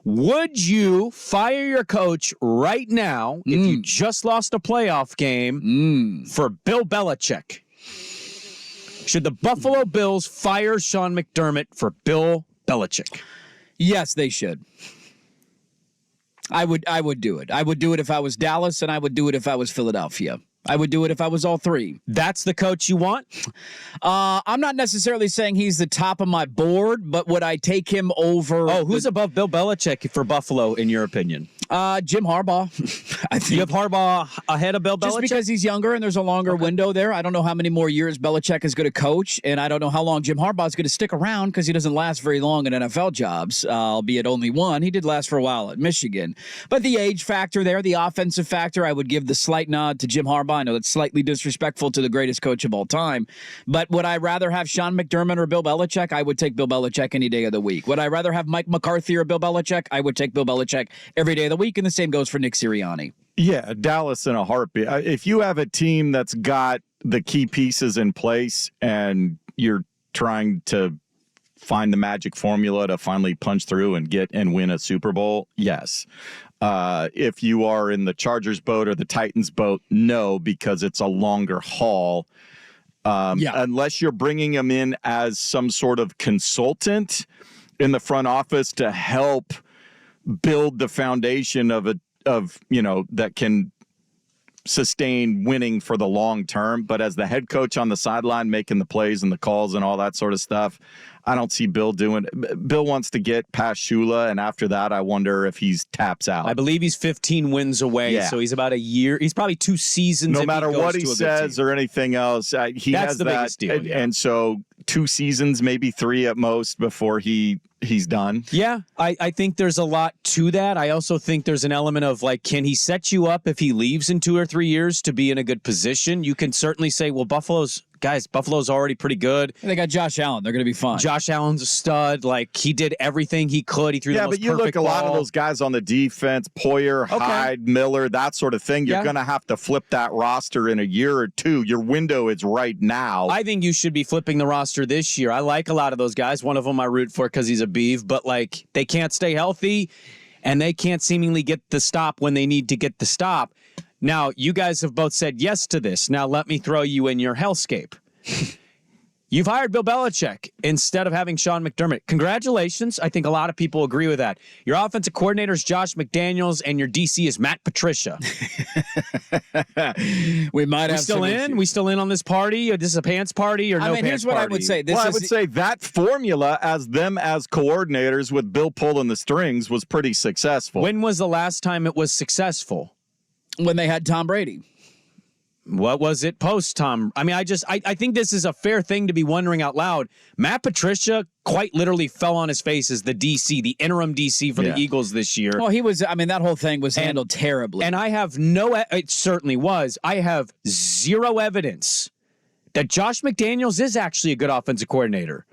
Would you fire your coach right now if you just lost a playoff game for Bill Belichick? Should the Buffalo Bills fire Sean McDermott for Bill Belichick? Yes, they should. I would do it. I would do it if I was Dallas, and I would do it if I was Philadelphia. I would do it if I was all three. That's the coach you want? I'm not necessarily saying he's the top of my board, but would I take him over? Oh, who's above Bill Belichick for Buffalo, in your opinion? Jim Harbaugh. I think you have Harbaugh ahead of Bill Belichick? Just because he's younger and there's a longer window there. I don't know how many more years Belichick is going to coach, and I don't know how long Jim Harbaugh is going to stick around because he doesn't last very long in NFL jobs, albeit only one. He did last for a while at Michigan. But the age factor there, the offensive factor, I would give the slight nod to Jim Harbaugh. I know that's slightly disrespectful to the greatest coach of all time. But would I rather have Sean McDermott or Bill Belichick? I would take Bill Belichick any day of the week. Would I rather have Mike McCarthy or Bill Belichick? I would take Bill Belichick every day of the week, and the same goes for Nick Sirianni. Yeah, Dallas in a heartbeat. If you have a team that's got the key pieces in place and you're trying to find the magic formula to finally punch through and get and win a Super Bowl, yes. If you are in the Chargers boat or the Titans boat, no, because it's a longer haul. Unless you're bringing them in as some sort of consultant in the front office to help build the foundation of that can sustain winning for the long term. But as the head coach on the sideline making the plays and the calls and all that sort of stuff, I don't see Bill doing it. Bill wants to get past Shula, and after that, I wonder if he's taps out. I believe he's 15 wins away, so he's about a year. He's probably 2 seasons. No matter what he says or anything else, he has the biggest deal. And so 2 seasons, maybe 3 at most, before he's done. Yeah, I think there's a lot to that. I also think there's an element of, like, can he set you up if he leaves in 2 or 3 years to be in a good position? You can certainly say, well, Buffalo's already pretty good. They got Josh Allen. They're going to be fine. Josh Allen's a stud. Like, he did everything he could. He threw the most perfect ball. Yeah, but you look a lot of those guys on the defense, Poyer, Hyde, Miller, that sort of thing. You're going to have to flip that roster in a year or 2. Your window is right now. I think you should be flipping the roster this year. I like a lot of those guys. One of them I root for because he's a beef, but, like, they can't stay healthy and they can't seemingly get the stop when they need to get the stop. Now, you guys have both said yes to this. Now, let me throw you in your hellscape. You've hired Bill Belichick instead of having Sean McDermott. Congratulations. I think a lot of people agree with that. Your offensive coordinator is Josh McDaniels, and your DC is Matt Patricia. We might have still in? issues. We still in on this party? Or this is a pants party or no pants party? Here's what I would say. I would say that formula as coordinators with Bill pulling the strings was pretty successful. When was the last time it was successful? When they had Tom Brady. What was it post Tom? I mean, I think this is a fair thing to be wondering out loud. Matt Patricia quite literally fell on his face as the DC, the interim DC for the Eagles this year. Well, that whole thing was handled terribly. And I have it certainly was. I have zero evidence that Josh McDaniels is actually a good offensive coordinator.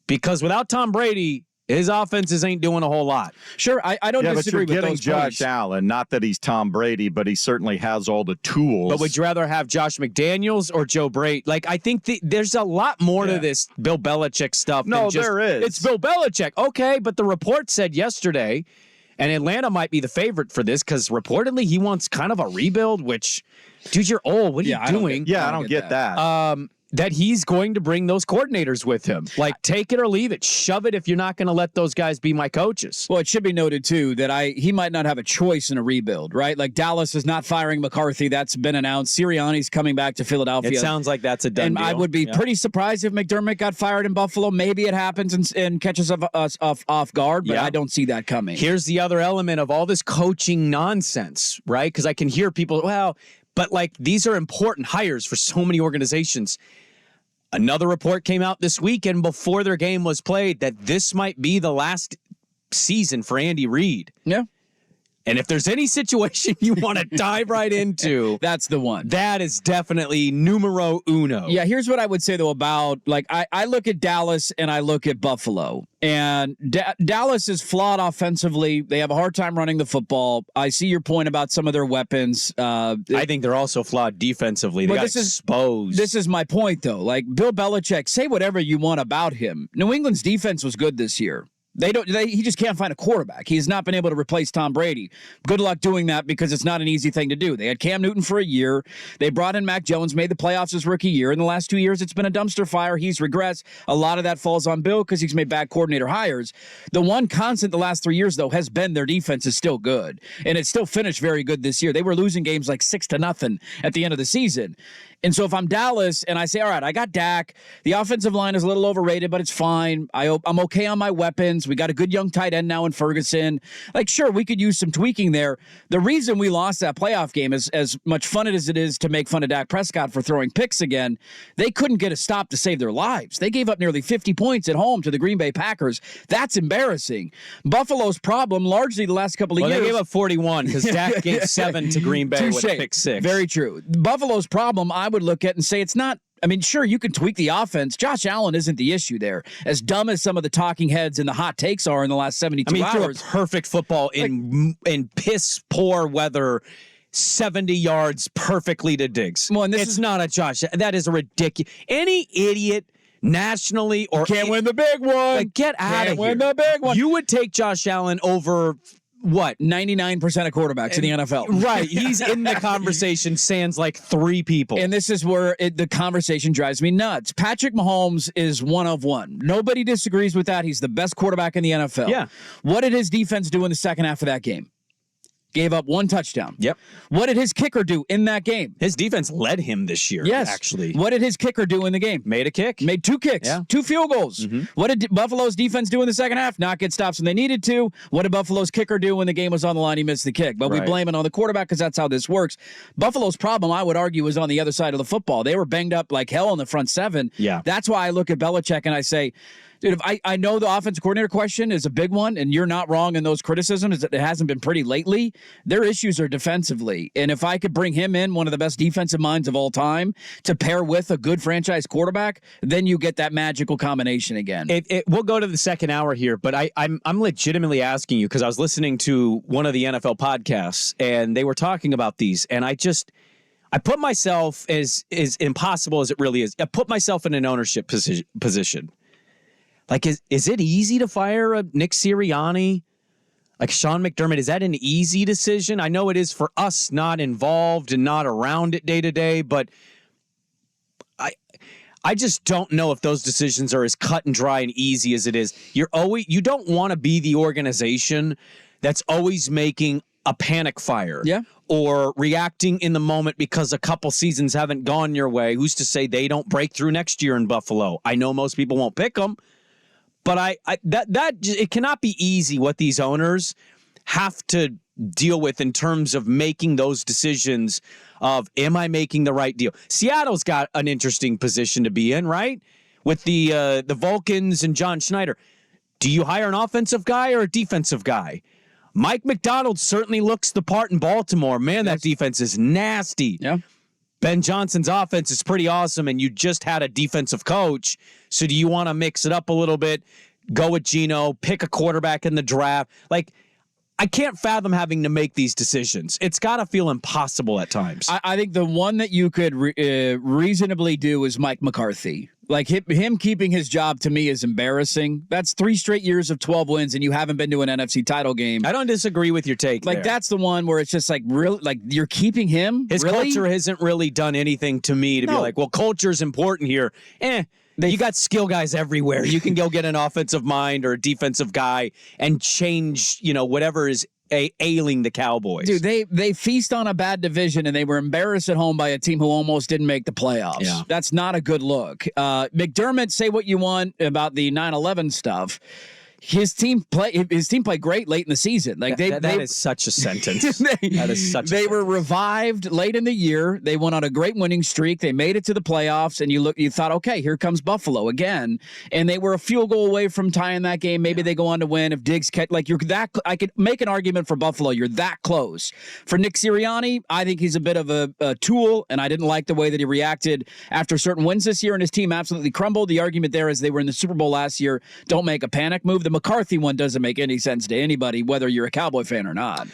Because without Tom Brady, his offenses ain't doing a whole lot. Sure, I don't disagree with those points. You're getting Josh Allen. Not that he's Tom Brady, but he certainly has all the tools. But would you rather have Josh McDaniels or Joe Brady? Like, I think there's a lot more to this Bill Belichick stuff. No, there is. It's Bill Belichick. Okay, but the report said yesterday, and Atlanta might be the favorite for this because reportedly he wants kind of a rebuild, which, dude, you're old. What are you doing? I don't get that. That he's going to bring those coordinators with him. Like, take it or leave it. Shove it if you're not going to let those guys be my coaches. Well, it should be noted, too, that he might not have a choice in a rebuild, right? Like, Dallas is not firing McCarthy. That's been announced. Sirianni's coming back to Philadelphia. It sounds like that's a done deal. I would be pretty surprised if McDermott got fired in Buffalo. Maybe it happens and catches us off guard, but I don't see that coming. Here's the other element of all this coaching nonsense, right? Because I can hear people, but, like, these are important hires for so many organizations. Another report came out this weekend before their game was played that this might be the last season for Andy Reid. Yeah. And if there's any situation you want to dive right into, that's the one. That is definitely numero uno. Yeah, here's what I would say, though, about, like, I look at Dallas and I look at Buffalo. And Dallas is flawed offensively. They have a hard time running the football. I see your point about some of their weapons. I think they're also flawed defensively. They got exposed. This is my point, though. Like, Bill Belichick, say whatever you want about him. New England's defense was good this year. He just can't find a quarterback. He's not been able to replace Tom Brady. Good luck doing that because it's not an easy thing to do. They had Cam Newton for a year. They brought in Mac Jones, made the playoffs his rookie year. In the last 2 years, it's been a dumpster fire. He's regressed. A lot of that falls on Bill because he's made bad coordinator hires. The one constant the last 3 years, though, has been their defense is still good. And it still finished very good this year. They were losing games like 6-0 at the end of the season. And so if I'm Dallas and I say, all right, I got Dak. The offensive line is a little overrated, but it's fine. I'm okay on my weapons. We got a good young tight end now in Ferguson. Like, sure, we could use some tweaking there. The reason we lost that playoff game is as much fun as it is to make fun of Dak Prescott for throwing picks again. They couldn't get a stop to save their lives. They gave up nearly 50 points at home to the Green Bay Packers. That's embarrassing. Buffalo's problem largely the last couple of years. They gave up 41 because Dak gave 7 to Green Bay with a pick 6. Very true. Buffalo's problem, I would look at and say it's not. I mean, sure, you can tweak the offense. Josh Allen isn't the issue there. As dumb as some of the talking heads and the hot takes are in the last 72 hours. Threw a perfect football in piss poor weather, 70 yards perfectly to Diggs. Well, and it's not a Josh. That is a ridiculous. Any idiot nationally or can't win the big one. Like, get out of here. Win the big one. You would take Josh Allen over. What? 99% of quarterbacks in the NFL. Right. He's in the conversation, sans like 3 people. And this is where the conversation drives me nuts. Patrick Mahomes is one of one. Nobody disagrees with that. He's the best quarterback in the NFL. Yeah. What did his defense do in the second half of that game? Gave up 1 touchdown. Yep. What did his kicker do in that game? His defense led him this year, actually. What did his kicker do in the game? Made a kick. Made 2 kicks. Yeah. 2 field goals. Mm-hmm. What did Buffalo's defense do in the second half? Not get stops when they needed to. What did Buffalo's kicker do when the game was on the line? He missed the kick. But we blame it on the quarterback because that's how this works. Buffalo's problem, I would argue, was on the other side of the football. They were banged up like hell in the front 7. Yeah. That's why I look at Belichick and I say, dude, if I know the offensive coordinator question is a big one, and you're not wrong in those criticisms. It hasn't been pretty lately. Their issues are defensively. And if I could bring him in, one of the best defensive minds of all time, to pair with a good franchise quarterback, then you get that magical combination again. We'll go to the second hour here, but I'm legitimately asking you because I was listening to one of the NFL podcasts, and they were talking about these, and I put myself, as impossible as it really is, I put myself in an ownership position. Like, is it easy to fire a Nick Sirianni? Like Sean McDermott, is that an easy decision? I know it is for us not involved and not around it day to day, but I just don't know if those decisions are as cut and dry and easy as it is. You don't want to be the organization that's always making a panic fire. Yeah. Or reacting in the moment because a couple seasons haven't gone your way. Who's to say they don't break through next year in Buffalo? I know most people won't pick them. But it cannot be easy what these owners have to deal with in terms of making those decisions of, am I making the right deal? Seattle's got an interesting position to be in, right? With the Vulcans and John Schneider. Do you hire an offensive guy or a defensive guy? Mike McDonald certainly looks the part in Baltimore. Man, that defense is nasty. Yeah. Ben Johnson's offense is pretty awesome, and you just had a defensive coach. So do you want to mix it up a little bit, go with Geno, pick a quarterback in the draft? Like, I can't fathom having to make these decisions. It's got to feel impossible at times. I think the one that you could reasonably do is Mike McCarthy. Like, him keeping his job to me is embarrassing. That's 3 straight years of 12 wins, and you haven't been to an NFC title game. I don't disagree with your take. Like, that's the one where it's just like, really, like, you're keeping him? His culture hasn't really done anything to me to be like, well, culture's important here. You got skill guys everywhere. You can go get an offensive mind or a defensive guy and change, whatever is ailing the Cowboys. Dude, they feast on a bad division, and they were embarrassed at home by a team who almost didn't make the playoffs. Yeah. That's not a good look. McDermott, say what you want about the 9/11 stuff. His team played great late in the season. Like that is such a sentence. They were revived late in the year. They went on a great winning streak. They made it to the playoffs, and you thought, okay, here comes Buffalo again. And they were a field goal away from tying that game. Maybe they go on to win if Diggs I could make an argument for Buffalo. You're that close. For Nick Sirianni, I think he's a bit of a tool, and I didn't like the way that he reacted after certain wins this year, and his team absolutely crumbled. The argument there is they were in the Super Bowl last year. Don't make a panic move. The McCarthy one doesn't make any sense to anybody, whether you're a Cowboy fan or not.